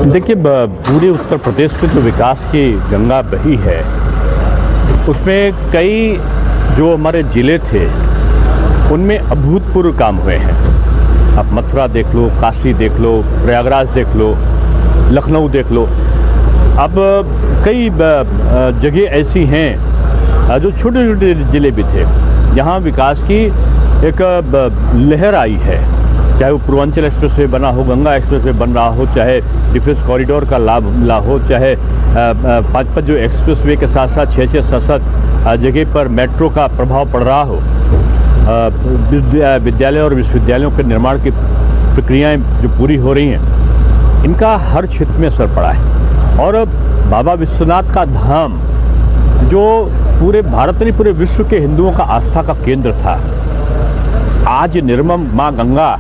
देखिए, पूरे उत्तर प्रदेश में जो विकास की गंगा बही है उसमें कई जो हमारे ज़िले थे उनमें अभूतपूर्व काम हुए हैं। आप मथुरा देख लो, काशी देख लो, प्रयागराज देख लो, लखनऊ देख लो। अब कई जगह ऐसी हैं जो छोटे छोटे ज़िले भी थे, यहाँ विकास की एक लहर आई है। चाहे वो पूर्वांचल एक्सप्रेसवे बना हो, गंगा एक्सप्रेसवे बन रहा हो, चाहे डिफेंस कॉरिडोर का लाभ मिला हो, चाहे 5 जो एक्सप्रेसवे के साथ साथ 6 7 जगह पर मेट्रो का प्रभाव पड़ रहा हो। विद्यालय और विश्वविद्यालयों के निर्माण की प्रक्रियाएं जो पूरी हो रही हैं, इनका हर क्षेत्र में असर पड़ा है। और बाबा विश्वनाथ का धाम जो पूरे भारत नहीं पूरे विश्व के हिंदुओं का आस्था का केंद्र था, आज निर्मम माँ गंगा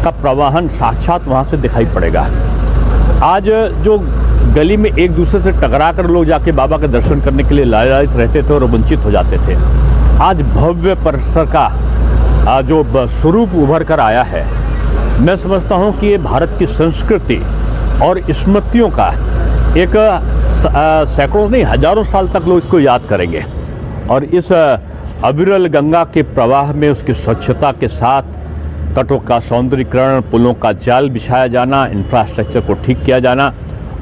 का प्रवाहन साक्षात वहाँ से दिखाई पड़ेगा। आज जो गली में एक दूसरे से टकरा कर लोग जाके बाबा के दर्शन करने के लिए लालायित रहते थे और वंचित हो जाते थे, आज भव्य परिसर का जो स्वरूप उभर कर आया है। मैं समझता हूँ कि ये भारत की संस्कृति और स्मृतियों का एक सैकड़ों नहीं हजारों साल तक लोग इसको याद करेंगे। और इस अविरल गंगा के प्रवाह में उसकी स्वच्छता के साथ तटों का सौंदर्यीकरण, पुलों का जाल बिछाया जाना, इंफ्रास्ट्रक्चर को ठीक किया जाना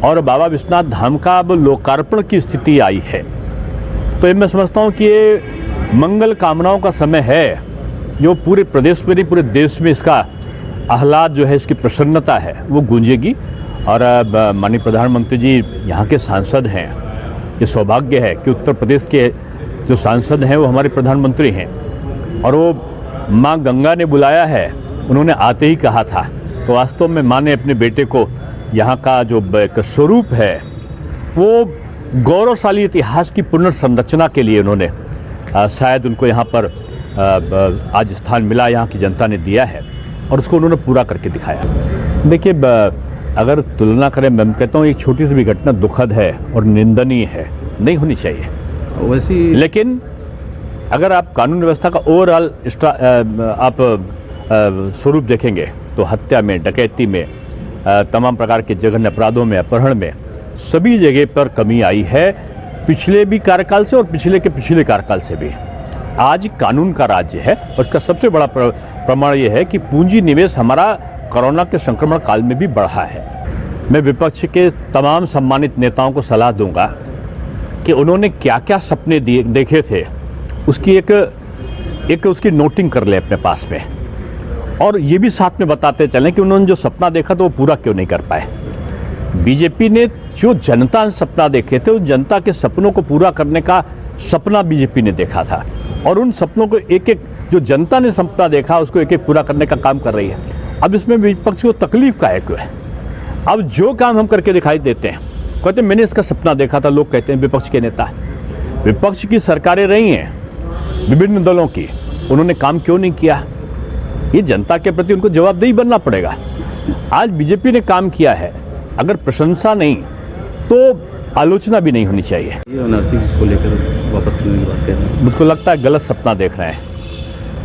और बाबा विश्वनाथ धाम का अब लोकार्पण की स्थिति आई है। तो ये मैं समझता हूँ कि ये मंगल कामनाओं का समय है, जो पूरे प्रदेश में नहीं पूरे देश में इसका आह्लाद जो है, इसकी प्रसन्नता है वो गूंजेगी। और माननीय प्रधानमंत्री जी यहाँ के सांसद हैं, ये सौभाग्य है कि उत्तर प्रदेश के जो सांसद हैं वो हमारे प्रधानमंत्री हैं और वो माँ गंगा ने बुलाया है, उन्होंने आते ही कहा था। तो वास्तव में माँ ने अपने बेटे को यहाँ का जो एक स्वरूप है वो गौरवशाली इतिहास की पुनर्संरचना के लिए उन्होंने शायद उनको यहाँ पर आज स्थान मिला, यहाँ की जनता ने दिया है और उसको उन्होंने पूरा करके दिखाया। देखिए, अगर तुलना करें, मैं कहता हूँ एक छोटी सी भी घटना दुखद है और निंदनीय है, नहीं होनी चाहिए वैसी। लेकिन अगर आप कानून व्यवस्था का ओवरऑल आप स्वरूप देखेंगे तो हत्या में, डकैती में, तमाम प्रकार के जघन्य अपराधों में, अपहरण में, सभी जगह पर कमी आई है, पिछले भी कार्यकाल से और पिछले के पिछले कार्यकाल से भी। आज कानून का राज्य है और इसका सबसे बड़ा प्रमाण ये है कि पूंजी निवेश हमारा कोरोना के संक्रमण काल में भी बढ़ा है। मैं विपक्ष के तमाम सम्मानित नेताओं को सलाह दूंगा कि उन्होंने क्या क्या सपने देखे थे, उसकी एक उसकी नोटिंग कर ले अपने पास में, और ये भी साथ में बताते चलें कि उन्होंने जो सपना देखा तो वो पूरा क्यों नहीं कर पाए। बीजेपी ने जो जनता सपना देखे थे, उन जनता के सपनों को पूरा करने का सपना बीजेपी ने देखा था और उन सपनों को एक एक जो जनता ने सपना देखा उसको एक एक पूरा करने का काम कर रही है। अब इसमें विपक्ष को तकलीफ का है क्यों है? अब जो काम हम करके दिखाई देते हैं, कहते हैं मैंने इसका सपना देखा था, लोग कहते हैं विपक्ष के नेता। विपक्ष की सरकारें रही हैं विभिन्न दलों की, उन्होंने काम क्यों नहीं किया? ये जनता के प्रति उनको जवाबदेही बनना पड़ेगा। आज बीजेपी ने काम किया है, अगर प्रशंसा नहीं तो आलोचना भी नहीं होनी चाहिए। एनआरसी को लेकर वापस लेने की बात कर रहे हैं, मुझको लगता है गलत सपना देख रहे हैं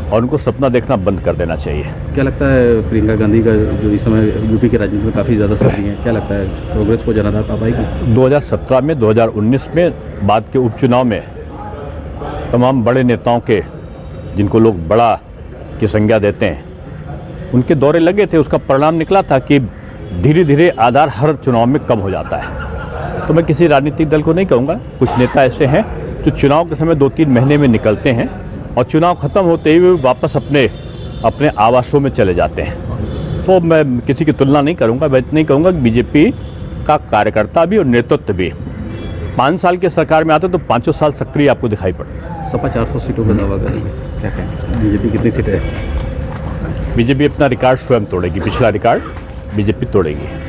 और उनको सपना देखना बंद कर देना चाहिए। क्या लगता है प्रियंका गांधी का जो इस समय यूपी के राजनीति में काफ़ी ज़्यादा सक्रिय है, क्या लगता है कांग्रेस को जनाधार पा पाएगी? 2017 में, 2019 में, बाद के उपचुनाव में तमाम बड़े नेताओं के, जिनको लोग बड़ा की संज्ञा देते हैं, उनके दौरे लगे थे। उसका परिणाम निकला था कि धीरे धीरे आधार हर चुनाव में कम हो जाता है। तो मैं किसी राजनीतिक दल को नहीं कहूँगा, कुछ नेता ऐसे हैं जो चुनाव के समय 2-3 महीने में निकलते हैं और चुनाव खत्म होते ही वे वापस अपने आवासों में चले जाते हैं। तो मैं किसी की तुलना नहीं करूंगा। मैं इतना ही कहूँगा कि बीजेपी का कार्यकर्ता भी और नेतृत्व भी 5 साल के सरकार में आते तो 5 साल सक्रिय आपको दिखाई पड़े। सपा 400 सीटों का दावा करेंगे, क्या कहें? बीजेपी कितनी सीटें है? बीजेपी अपना रिकॉर्ड स्वयं तोड़ेगी, पिछला रिकॉर्ड बीजेपी तोड़ेगी।